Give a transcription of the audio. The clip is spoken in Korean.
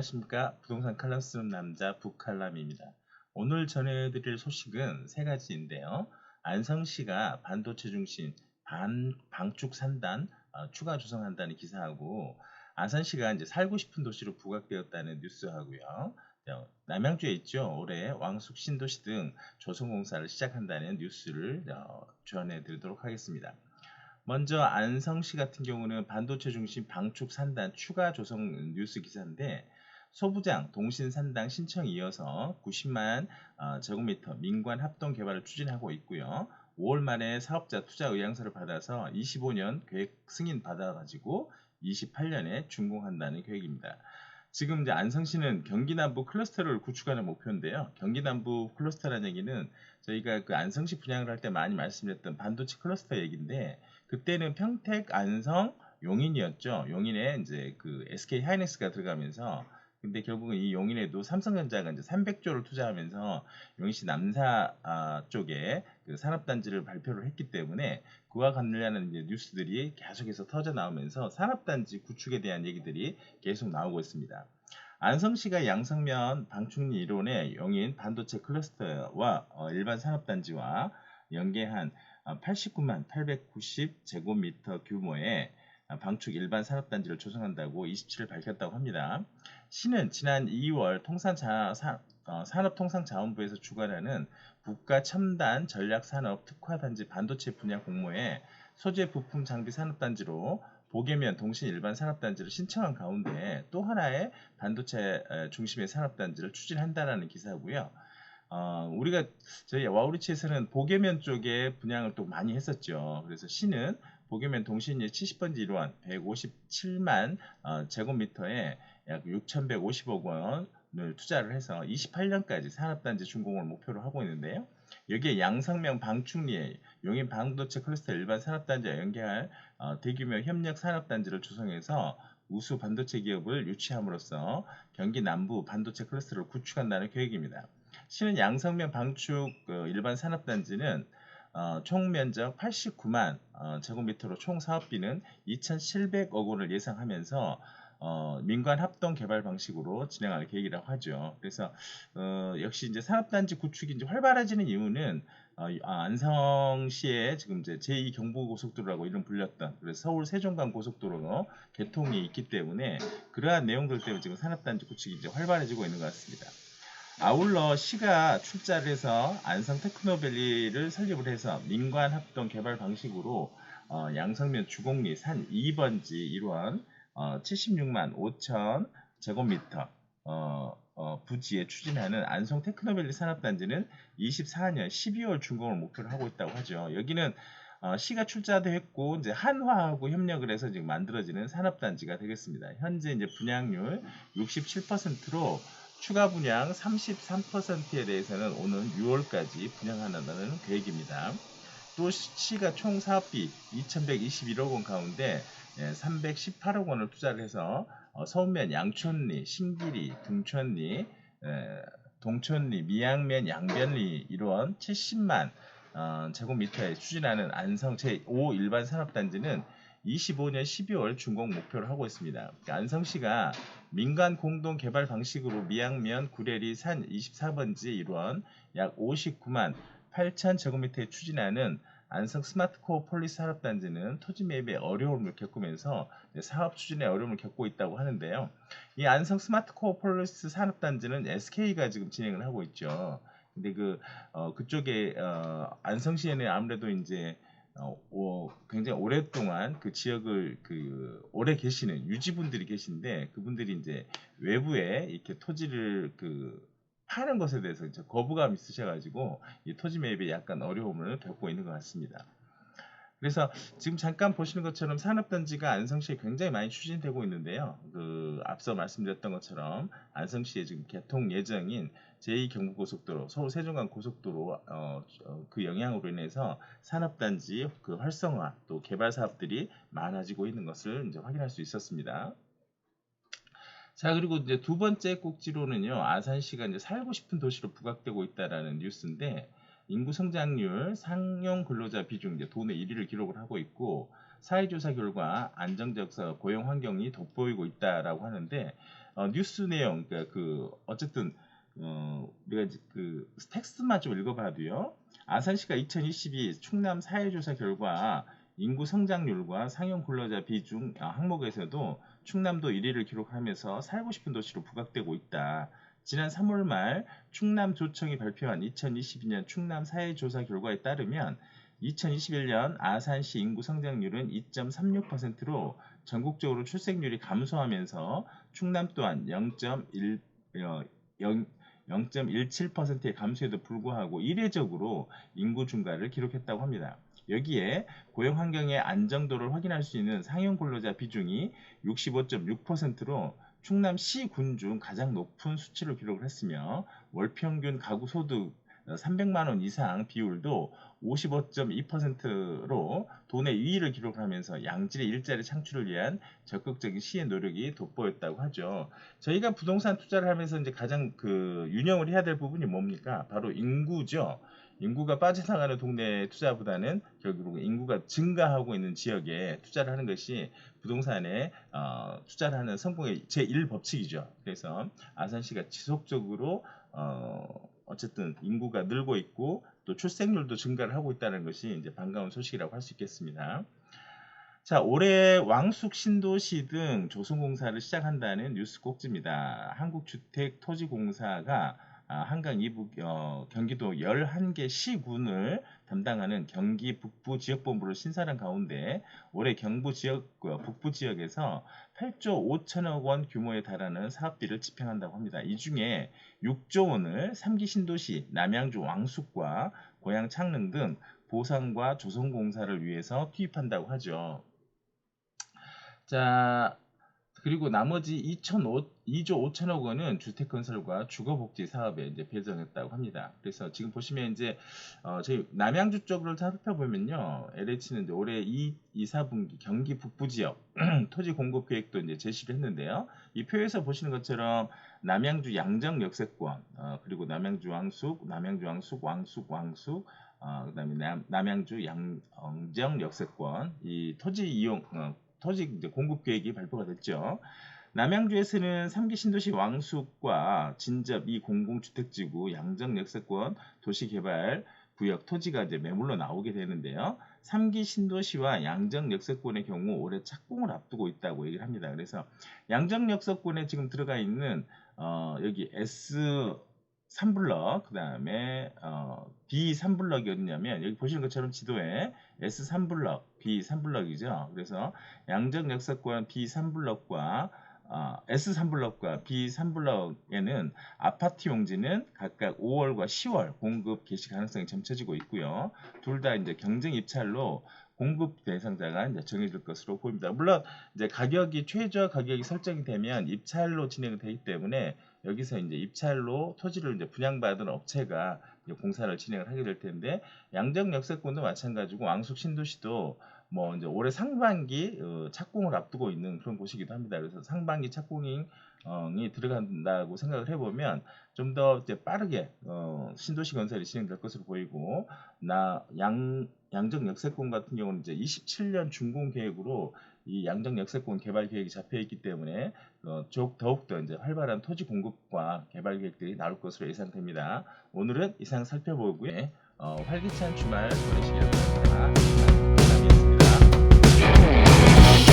안녕하십니까. 부동산 칼럼 쓰는 남자 북칼럼입니다. 오늘 전해드릴 소식은 세 가지인데요. 안성시가 반도체 중심 방축 산단 추가 조성한다는 기사하고, 안산시가 이제 살고 싶은 도시로 부각되었다는 뉴스하고요. 남양주에 있죠. 올해 왕숙 신도시 등 조성공사를 시작한다는 뉴스를 전해드리도록 하겠습니다. 먼저 안성시 같은 경우는 반도체 중심 방축 산단 추가 조성 뉴스 기사인데, 소부장 동신 산당 신청에 이어서 90만 제곱미터 민관 합동 개발을 추진하고 있고요. 5월 말에 사업자 투자 의향서를 받아서 25년 계획 승인 받아가지고 28년에 준공한다는 계획입니다. 지금 이제 안성시는 경기 남부 클러스터를 구축하는 목표인데요. 경기 남부 클러스터라는 얘기는 저희가 그 안성시 분양을 할 때 많이 말씀드렸던 반도체 클러스터 얘기인데, 그때는 평택, 안성, 용인이었죠. 용인에 이제 그 SK 하이닉스가 들어가면서, 근데 결국은 이 용인에도 삼성전자가 이제 300조를 투자하면서 용인시 남사 쪽에 그 산업단지를 발표를 했기 때문에, 그와 관련한 이제 뉴스들이 계속해서 터져 나오면서 산업단지 구축에 대한 얘기들이 계속 나오고 있습니다. 안성시가 양성면 방충리 이론의 용인 반도체 클러스터와 일반 산업단지와 연계한 89만 890제곱미터 규모의 방축 일반 산업단지를 조성한다고 27일 밝혔다고 합니다. 시는 지난 2월 산업통상자원부에서 주관하는 국가첨단 전략산업 특화단지 반도체 분야 공모에 소재 부품 장비 산업단지로 보계면 동신 일반 산업단지를 신청한 가운데 또 하나의 반도체 중심의 산업단지를 추진한다라는 기사고요. 우리가 저희 와우리치에서는 보계면 쪽에 분양을 또 많이 했었죠. 그래서 시는 보계면 동신의 70번지 1원 157만 제곱미터에 약 6,150억 원을 투자를 해서 28년까지 산업단지 준공을 목표로 하고 있는데요. 여기에 양성면 방충리에 용인 반도체 클러스터 일반 산업단지와 연계할 대규모 협력 산업단지를 조성해서 우수 반도체 기업을 유치함으로써 경기 남부 반도체 클러스터를 구축한다는 계획입니다. 시는 양성면 방축 일반 산업단지는 총 면적 89만 제곱미터로 총 사업비는 2,700억 원을 예상하면서 민관 합동 개발 방식으로 진행할 계획이라고 하죠. 그래서 역시 이제 산업단지 구축이 이제 활발해지는 이유는 안성시에 지금 이제 제2 경부고속도로라고 이름 불렸던, 그래서 서울 세종간 고속도로 개통이 있기 때문에 그러한 내용들 때문에 지금 산업단지 구축이 이제 활발해지고 있는 것 같습니다. 아울러 시가 출자를 해서 안성 테크노밸리를 설립을 해서 민관 합동 개발 방식으로 양성면 주공리 산 2번지 1원 76만 5천 제곱미터 부지에 추진하는 안성 테크노밸리 산업단지는 24년 12월 준공을 목표로 하고 있다고 하죠. 여기는 시가 출자도 했고 이제 한화하고 협력을 해서 지금 만들어지는 산업단지가 되겠습니다. 현재 이제 분양률 67%로 추가 분양 33%에 대해서는 오는 6월까지 분양한다는 계획입니다. 또 시가 총 사업비 2,121억 원 가운데 318억 원을 투자를 해서 서운면 양촌리, 신기리, 등촌리, 동촌리, 미양면 양변리 이런 70만 제곱미터에 추진하는 안성 제5 일반 산업단지는 25년 12월 준공 목표를 하고 있습니다. 그러니까 안성시가 민간 공동 개발 방식으로 미양면 구례리 산 24번지 1원 약 59만 8천 제곱미터에 추진하는 안성 스마트코어 폴리스 산업단지는 토지 매입에 어려움을 겪으면서 사업 추진에 어려움을 겪고 있다고 하는데요. 이 안성 스마트코어 폴리스 산업단지는 SK가 지금 진행을 하고 있죠. 근데 그쪽에 안성시에는 아무래도 이제 굉장히 오랫동안 그 지역을 오래 계시는 유지분들이 계신데, 그분들이 이제 외부에 이렇게 토지를 파는 것에 대해서 이제 거부감이 있으셔가지고 이 토지 매입에 약간 어려움을 겪고 있는 것 같습니다. 그래서 지금 잠깐 보시는 것처럼 산업단지가 안성시에 굉장히 많이 추진되고 있는데요. 앞서 말씀드렸던 것처럼 안성시에 지금 개통 예정인 제2 경부고속도로, 서울 세종간 고속도로 그 영향으로 인해서 산업단지 활성화 또 개발 사업들이 많아지고 있는 것을 이제 확인할 수 있었습니다. 자, 그리고 이제 두 번째 꼭지로는요, 아산시가 이제 살고 싶은 도시로 부각되고 있다라는 뉴스인데, 인구 성장률, 상용 근로자 비중 이제 도내 1위를 기록을 하고 있고, 사회조사 결과 안정적 고용 환경이 돋보이고 있다라고 하는데 뉴스 내용 그러니까 어쨌든 우리가 텍스트만 좀 읽어봐도요. 아산시가 2022 충남 사회조사 결과 인구 성장률과 상용 근로자 비중 항목에서도 충남도 1위를 기록하면서 살고 싶은 도시로 부각되고 있다. 지난 3월 말 충남조청이 발표한 2022년 충남 사회조사 결과에 따르면 2021년 아산시 인구 성장률은 2.36%로 전국적으로 출생률이 감소하면서 충남 또한 0.17%의 감소에도 불구하고 이례적으로 인구 증가를 기록했다고 합니다. 여기에 고용 환경의 안정도를 확인할 수 있는 상용 근로자 비중이 65.6%로 충남시 군 중 가장 높은 수치를 기록을 했으며 월평균 가구 소득 300만 원 이상 비율도 55.2%로 도내 2위를 기록하면서 양질의 일자리 창출을 위한 적극적인 시의 노력이 돋보였다고 하죠. 저희가 부동산 투자를 하면서 이제 가장 유념을 해야 될 부분이 뭡니까? 바로 인구죠. 인구가 빠져나가는 동네 투자보다는 결국 인구가 증가하고 있는 지역에 투자를 하는 것이 부동산에 투자를 하는 성공의 제1법칙이죠. 그래서 아산시가 지속적으로 어쨌든 인구가 늘고 있고 또 출생률도 증가를 하고 있다는 것이 이제 반가운 소식이라고 할 수 있겠습니다. 자, 올해 왕숙 신도시 등 조성공사를 시작한다는 뉴스 꼭지입니다. 한국주택토지공사가 한강 이북 경기도 11개 시군을 담당하는 경기 북부 지역본부를 신설한 가운데 올해 경부 지역 북부 지역에서 8조 5천억 원 규모에 달하는 사업비를 집행한다고 합니다. 이 중에 6조 원을 3기 신도시 남양주 왕숙과 고양 창릉 등 보상과 조성공사를 위해서 투입한다고 하죠. 자, 그리고 나머지 2조 5천억 원은 주택건설과 주거복지 사업에 이제 배정했다고 합니다. 그래서 지금 보시면 이제 저희 남양주 쪽으로 살펴보면요, LH는 이제 올해 2, 4분기 경기 북부 지역 토지 공급 계획도 이제 제시를 했는데요. 이 표에서 보시는 것처럼 남양주 양정 역세권, 그리고 남양주 왕숙, 그다음에 남양주 양정 역세권 이 토지 이용 토지 공급 계획이 발표가 됐죠. 남양주에서는 3기 신도시 왕숙과 진접 2 공공주택지구 양정 역세권 도시개발 구역 토지가 이제 매물로 나오게 되는데요. 3기 신도시와 양정 역세권의 경우 올해 착공을 앞두고 있다고 얘기를 합니다. 그래서 양정 역세권에 지금 들어가 있는 여기 S3블럭, 그 다음에 B3블럭이 어디냐면 여기 보시는 것처럼 지도에 S3블럭, B3블럭이죠. 그래서 양정 역세권 B3블럭과 S3블럭과 B3블럭에는 아파트 용지는 각각 5월과 10월 공급 개시 가능성이 점쳐지고 있고요. 둘 다 이제 경쟁 입찰로 공급 대상자가 이제 정해질 것으로 보입니다. 물론 이제 최저 가격이 설정이 되면 입찰로 진행되기 때문에 여기서 이제 입찰로 토지를 이제 분양받은 업체가 이제 공사를 진행을 하게 될 텐데 양정 역세권도 마찬가지고 왕숙 신도시도 뭐 이제 올해 상반기 착공을 앞두고 있는 그런 곳이기도 합니다. 그래서 상반기 착공이 들어간다고 생각을 해보면 좀 더 빠르게 신도시 건설이 진행될 것으로 보이고 양정 역세권 같은 경우는 이제 27년 준공 계획으로 이 양정 역세권 개발 계획이 잡혀 있기 때문에 더욱더 이제 활발한 토지 공급과 개발 계획들이 나올 것으로 예상됩니다. 오늘은 이상 살펴보고요. 활기찬 주말 보내시길 바랍니다. 감사합니다.